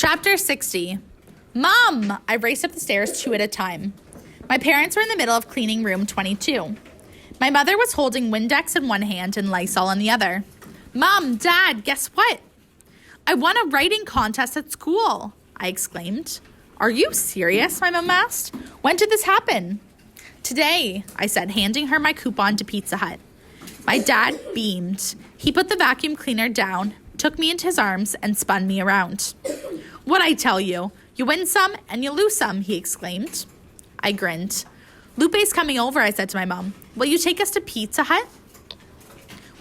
Chapter 60. Mom! I raced up the stairs 2 at a time. My parents were in the middle of cleaning room 22. My mother was holding Windex in one hand and Lysol in the other. Mom, Dad, guess what? I won a writing contest at school, I exclaimed. Are you serious? My mom asked. When did this happen? Today, I said, handing her my coupon to Pizza Hut. My dad beamed. He put the vacuum cleaner down, took me into his arms, and spun me around. What'd I tell you? You win some and you lose some, he exclaimed. I grinned. Lupe's coming over, I said to my mom. Will you take us to Pizza Hut?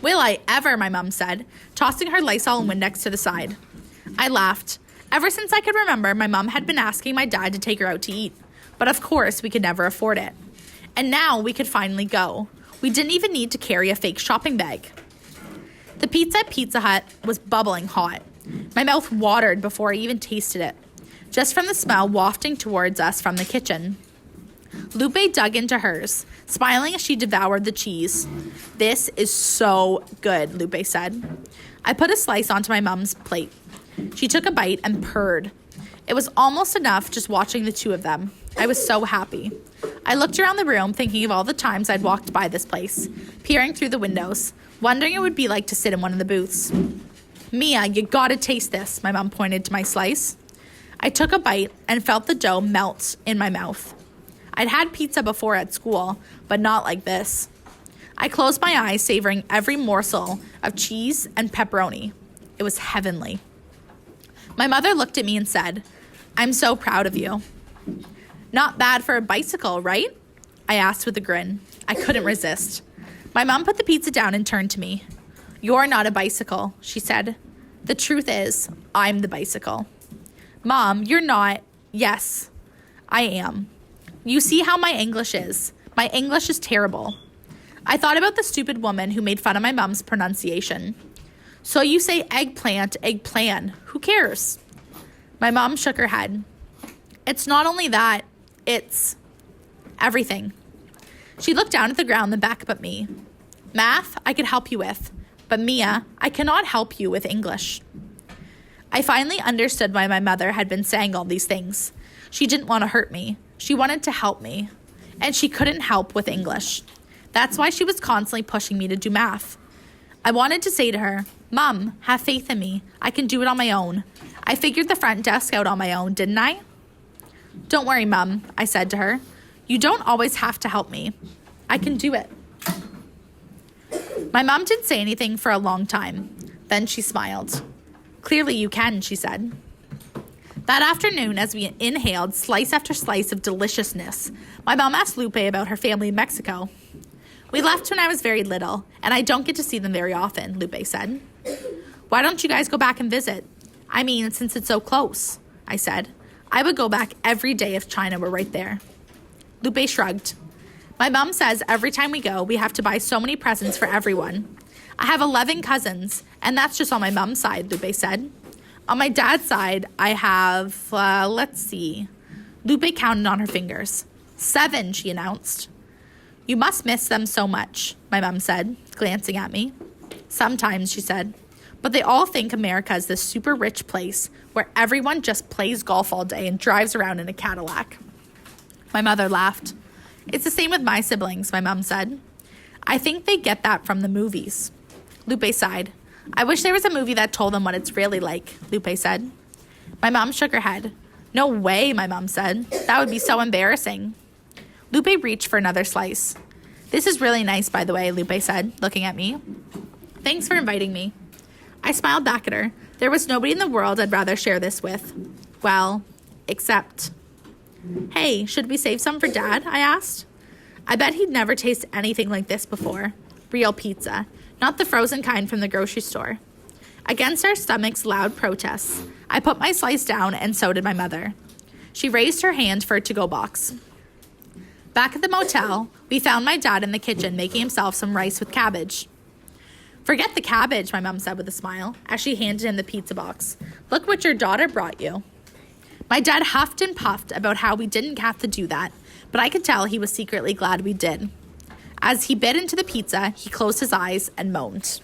Will I ever, my mom said, tossing her Lysol and Windex to the side. I laughed. Ever since I could remember, my mom had been asking my dad to take her out to eat. But of course, we could never afford it. And now we could finally go. We didn't even need to carry a fake shopping bag. The pizza at Pizza Hut was bubbling hot. My mouth watered before I even tasted it, just from the smell wafting towards us from the kitchen. Lupe dug into hers, smiling as she devoured the cheese. This is so good, Lupe said. I put a slice onto my mom's plate. She took a bite and purred. It was almost enough just watching the two of them. I was so happy. I looked around the room, thinking of all the times I'd walked by this place, peering through the windows, wondering what it would be like to sit in one of the booths. Mia, you gotta taste this, my mom pointed to my slice. I took a bite and felt the dough melt in my mouth. I'd had pizza before at school, but not like this. I closed my eyes, savoring every morsel of cheese and pepperoni. It was heavenly. My mother looked at me and said, I'm so proud of you. Not bad for a bicycle, right? I asked with a grin. I couldn't resist. My mom put the pizza down and turned to me. You're not a bicycle, she said. The truth is, I'm the bicycle. Mom, you're not. Yes, I am. You see how my English is. My English is terrible. I thought about the stupid woman who made fun of my mom's pronunciation. So you say eggplant, eggplan. Who cares? My mom shook her head. It's not only that, it's everything. She looked down at the ground and back up at me. Math, I could help you with. But Mia, I cannot help you with English. I finally understood why my mother had been saying all these things. She didn't want to hurt me. She wanted to help me. And she couldn't help with English. That's why she was constantly pushing me to do math. I wanted to say to her, Mom, have faith in me. I can do it on my own. I figured the front desk out on my own, didn't I? Don't worry, Mom, I said to her. You don't always have to help me. I can do it. My mom didn't say anything for a long time. Then she smiled. Clearly you can, she said. That afternoon, as we inhaled slice after slice of deliciousness, my mom asked Lupe about her family in Mexico. We left when I was very little, and I don't get to see them very often, Lupe said. Why don't you guys go back and visit? I mean, since it's so close, I said. I would go back every day if China were right there. Lupe shrugged. My mom says every time we go, we have to buy so many presents for everyone. I have 11 cousins, and that's just on my mom's side, Lupe said. On my dad's side, I have, let's see. Lupe counted on her fingers. 7, she announced. You must miss them so much, my mom said, glancing at me. Sometimes, she said. But they all think America is this super rich place where everyone just plays golf all day and drives around in a Cadillac. My mother laughed. It's the same with my siblings, my mom said. I think they get that from the movies. Lupe sighed. I wish there was a movie that told them what it's really like, Lupe said. My mom shook her head. No way, my mom said. That would be so embarrassing. Lupe reached for another slice. This is really nice, by the way, Lupe said, looking at me. Thanks for inviting me. I smiled back at her. There was nobody in the world I'd rather share this with. Well, except... Hey, should we save some for Dad? I asked. I bet he'd never tasted anything like this before. Real pizza, not the frozen kind from the grocery store. Against our stomach's loud protests, I put my slice down and so did my mother. She raised her hand for a to-go box. Back at the motel, we found my dad in the kitchen making himself some rice with cabbage. Forget the cabbage, my mom said with a smile, as she handed him the pizza box. Look what your daughter brought you. My dad huffed and puffed about how we didn't have to do that, but I could tell he was secretly glad we did. As he bit into the pizza, he closed his eyes and moaned.